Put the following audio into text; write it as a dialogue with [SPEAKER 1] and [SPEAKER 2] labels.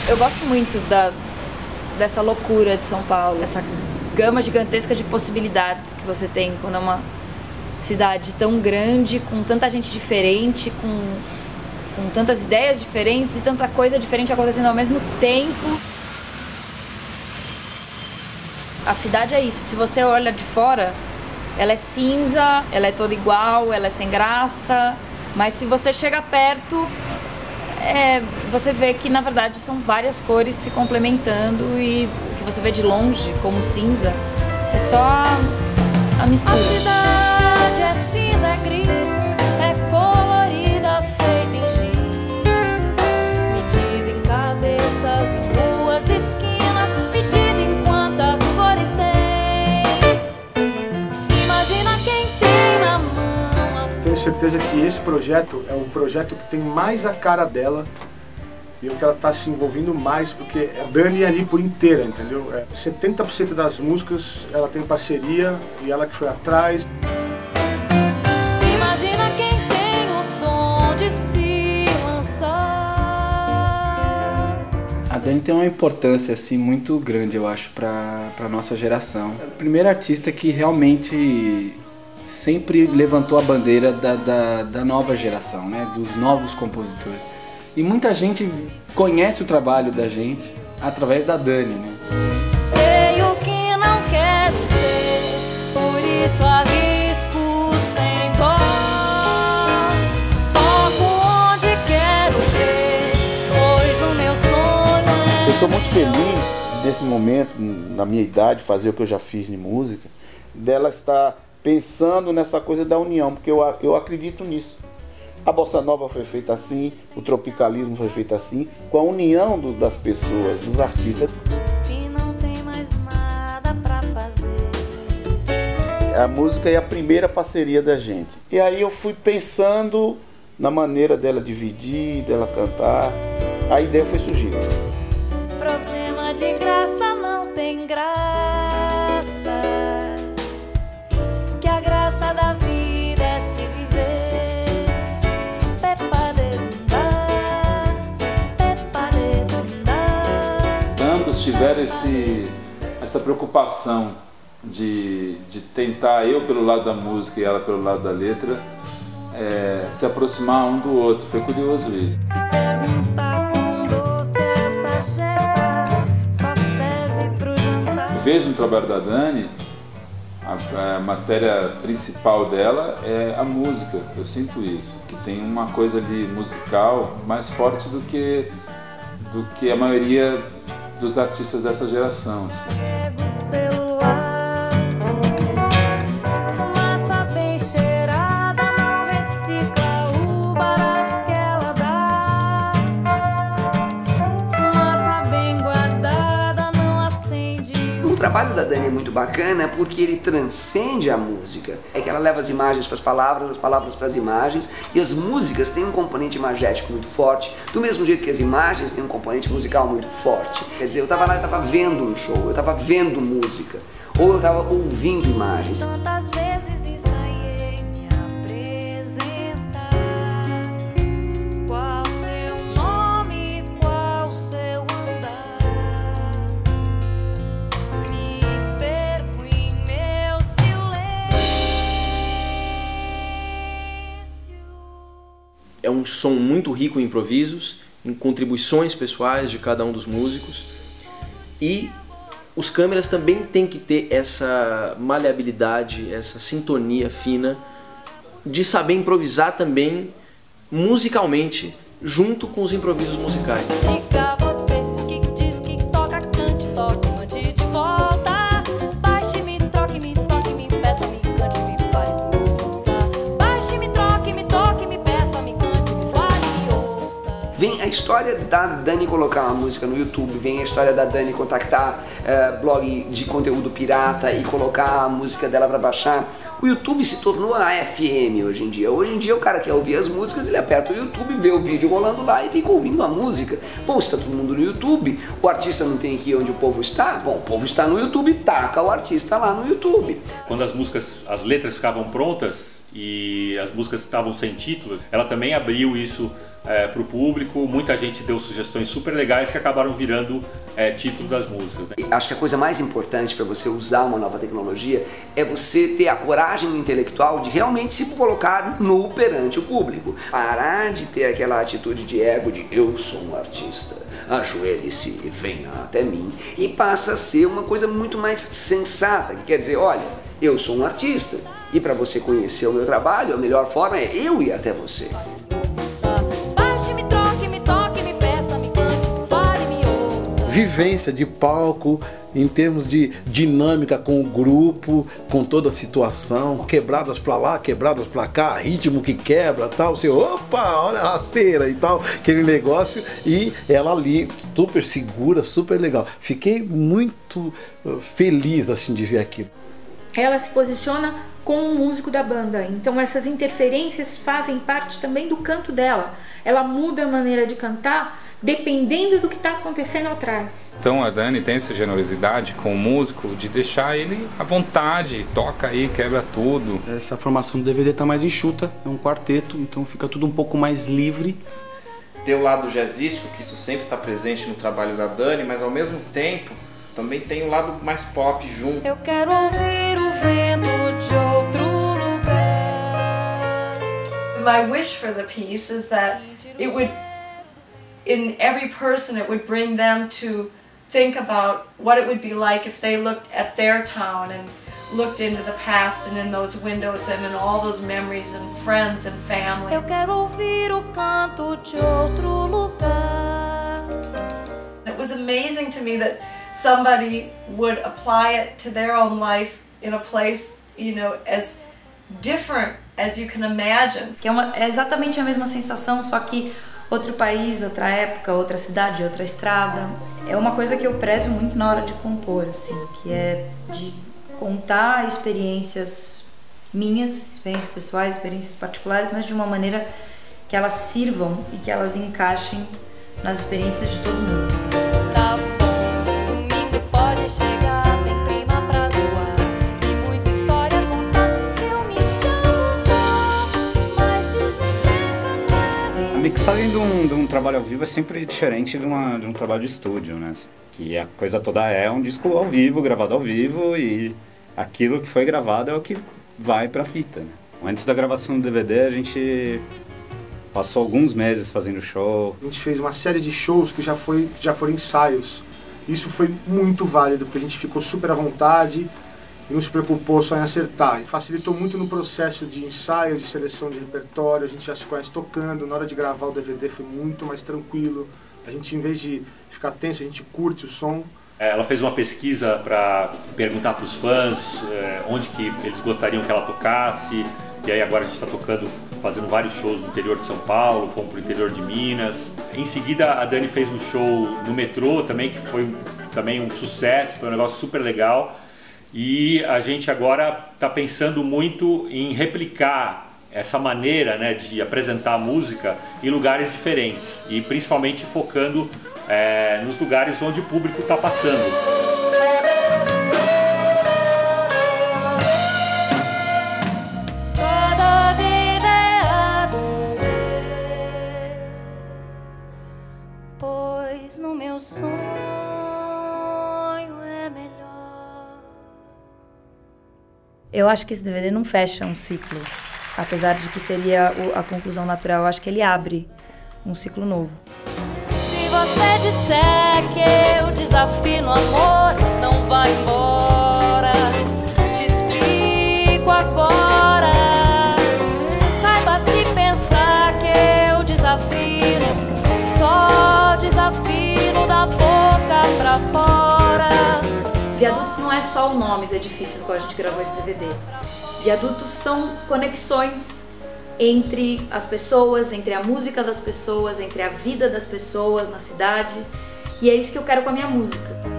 [SPEAKER 1] Eu gosto muito dessa loucura de São Paulo, essa gama gigantesca de possibilidades que você tem quando é uma cidade tão grande, com tanta gente diferente, com tantas ideias diferentes e tanta coisa diferente acontecendo ao mesmo tempo. A cidade é isso, se você olha de fora, ela é cinza, ela é toda igual, ela é sem graça, mas se você chega perto, você vê que na verdade são várias cores se complementando e o que você vê de longe como cinza é só a mistura.
[SPEAKER 2] A cidade é cinza, é gris, é colorida, feita em giz, medida em cabeças, em ruas, esquinas, medida em quantas cores tem. Imagina quem tem na mão.
[SPEAKER 3] Tenho certeza que esse projeto é um projeto que tem mais a cara dela e que ela está se envolvendo mais, porque é Dani ali por inteira, entendeu? 70% das músicas ela tem parceria e ela que foi atrás.
[SPEAKER 2] Imagina quem tem o dom de se lançar.
[SPEAKER 4] A Dani tem uma importância assim muito grande, eu acho, para nossa geração. É a primeira artista que realmente sempre levantou a bandeira da nova geração, né? Dos novos compositores. E muita gente conhece o trabalho da gente através da Dani, né?
[SPEAKER 2] Sei o que não quero ser, por isso arrisco sem dó. Toco onde quero ver, pois no meu sonho
[SPEAKER 5] Eu estou muito feliz nesse momento, na minha idade, fazer o que eu já fiz em música, dela estar pensando nessa coisa da união, porque eu acredito nisso. A bossa nova foi feita assim, o tropicalismo foi feito assim, com a união das pessoas, dos artistas.
[SPEAKER 2] se não tem mais nada pra fazer.
[SPEAKER 5] A música é a primeira parceria da gente. E aí eu fui pensando na maneira dela dividir, dela cantar. A ideia foi surgindo.
[SPEAKER 2] Problema de graça não tem graça, que a graça da vida é se viver.
[SPEAKER 6] Ambos tiveram essa preocupação de tentar, eu pelo lado da música e ela pelo lado da letra, se aproximar um do outro. Foi curioso isso. Vejo no trabalho da Dani, a matéria principal dela é a música. Eu sinto isso, que tem uma coisa ali musical mais forte do que a maioria dos artistas dessa geração. Assim.
[SPEAKER 7] O trabalho da Dani é muito bacana porque ele transcende a música. É que ela leva as imagens para as palavras para as imagens, e as músicas têm um componente imagético muito forte, do mesmo jeito que as imagens têm um componente musical muito forte. Quer dizer, eu estava lá e estava vendo um show, eu estava vendo música, ou eu estava ouvindo imagens.
[SPEAKER 2] Tantas vezes ensaiei me apresentar. Qual seu nome, qual seu andar? Me perco em meu silêncio.
[SPEAKER 8] É um som muito rico em improvisos, em contribuições pessoais de cada um dos músicos, e os câmeras também têm que ter essa maleabilidade, essa sintonia fina de saber improvisar também musicalmente junto com os improvisos musicais.
[SPEAKER 2] Diga você que diz que toca, cante, toque, mande de volta. Baixe, me troque, me toque, me peça, me cante, me fale, me ouça. Baixe, me troque, me toque, me peça, me cante, me fale, me ouça.
[SPEAKER 7] Vem a história da Dani colocar uma música no YouTube, vem a história da Dani contactar blog de conteúdo pirata e colocar a música dela para baixar. O YouTube se tornou a FM hoje em dia. Hoje em dia o cara quer ouvir as músicas, ele aperta o YouTube, vê o vídeo rolando lá e fica ouvindo a música. Bom, se está todo mundo no YouTube, o artista não tem que ir onde o povo está? Bom, o povo está no YouTube, taca o artista lá no YouTube.
[SPEAKER 9] Quando as músicas, as letras ficavam prontas e as músicas estavam sem título, ela também abriu isso para o público. Muita gente deu sugestões super legais que acabaram virando título das músicas, né?
[SPEAKER 7] Acho que a coisa mais importante para você usar uma nova tecnologia é você ter a coragem intelectual de realmente se colocar nu perante o público. Parar de ter aquela atitude de ego de eu sou um artista, ajoelhe-se e venha até mim, e passa a ser uma coisa muito mais sensata, que quer dizer, olha, eu sou um artista e para você conhecer o meu trabalho, a melhor forma é eu ir até você.
[SPEAKER 10] Vivência de palco, em termos de dinâmica com o grupo, com toda a situação, quebradas pra lá, quebradas pra cá, ritmo que quebra, tal, você, opa, olha a rasteira e tal, aquele negócio, e ela ali, super segura, super legal. Fiquei muito feliz, assim, de ver aquilo.
[SPEAKER 11] Ela se posiciona como um músico da banda, então essas interferências fazem parte também do canto dela. Ela muda a maneira de cantar dependendo do que está acontecendo atrás.
[SPEAKER 12] Então a Dani tem essa generosidade com o músico de deixar ele à vontade, toca aí, quebra tudo.
[SPEAKER 13] Essa formação do DVD está mais enxuta, é um quarteto, então fica tudo um pouco mais livre.
[SPEAKER 4] Tem o lado jazzístico, que isso sempre está presente no trabalho da Dani, mas ao mesmo tempo também tem o lado mais pop junto.
[SPEAKER 2] Eu quero ouvir o vento de outro lugar.
[SPEAKER 14] My wish for the piece is that it would, in every person, it would bring them to think about what it would be like if they looked at their town and looked into the past and in those windows and in all those memories and friends and family.
[SPEAKER 2] Eu quero ouvir o canto de outro lugar.
[SPEAKER 14] It was amazing to me that somebody would apply it to their own life in a place, you know, as different as you can imagine.
[SPEAKER 1] Que é exatamente a mesma sensação, só que outro país, outra época, outra cidade, outra estrada. É uma coisa que eu prezo muito na hora de compor, assim, que é de contar experiências minhas, experiências pessoais, experiências particulares, mas de uma maneira que elas sirvam e que elas encaixem nas experiências de todo mundo.
[SPEAKER 2] Tá bom, domingo pode chegar, tem prima pra zoar e muita história contar. Eu me chamo, mas diz ninguém.
[SPEAKER 15] A mixagem de um trabalho ao vivo é sempre diferente de um trabalho de estúdio, né? Que a coisa toda é um disco ao vivo, gravado ao vivo, e aquilo que foi gravado é o que vai pra fita, né? Antes da gravação do DVD, a gente passou alguns meses fazendo show.
[SPEAKER 3] A gente fez uma série de shows que já foram ensaios. Isso foi muito válido, porque a gente ficou super à vontade e não se preocupou só em acertar. E facilitou muito no processo de ensaio, de seleção de repertório, a gente já se conhece tocando. Na hora de gravar o DVD foi muito mais tranquilo. A gente, em vez de ficar tenso, a gente curte o som.
[SPEAKER 9] Ela fez uma pesquisa para perguntar para os fãs onde que eles gostariam que ela tocasse. E aí agora a gente está fazendo vários shows no interior de São Paulo, fomos para o interior de Minas. Em seguida a Dani fez um show no metrô também, que foi também um sucesso, foi um negócio super legal. E a gente agora está pensando muito em replicar essa maneira, né, de apresentar a música em lugares diferentes. E principalmente focando nos lugares onde o público está passando.
[SPEAKER 2] No meu sonho é melhor.
[SPEAKER 1] Eu acho que esse DVD não fecha um ciclo, apesar de que seria a conclusão natural. Eu acho que ele abre um ciclo novo.
[SPEAKER 2] Se você disser que eu desafio no amor, não vai embora. Te explico agora. Saiba se pensar que eu desafio, só desafio da boca pra fora.
[SPEAKER 1] Viadutos não é só o nome do edifício no qual a gente gravou esse DVD. Viadutos são conexões entre as pessoas, entre a música das pessoas, entre a vida das pessoas na cidade. E é isso que eu quero com a minha música.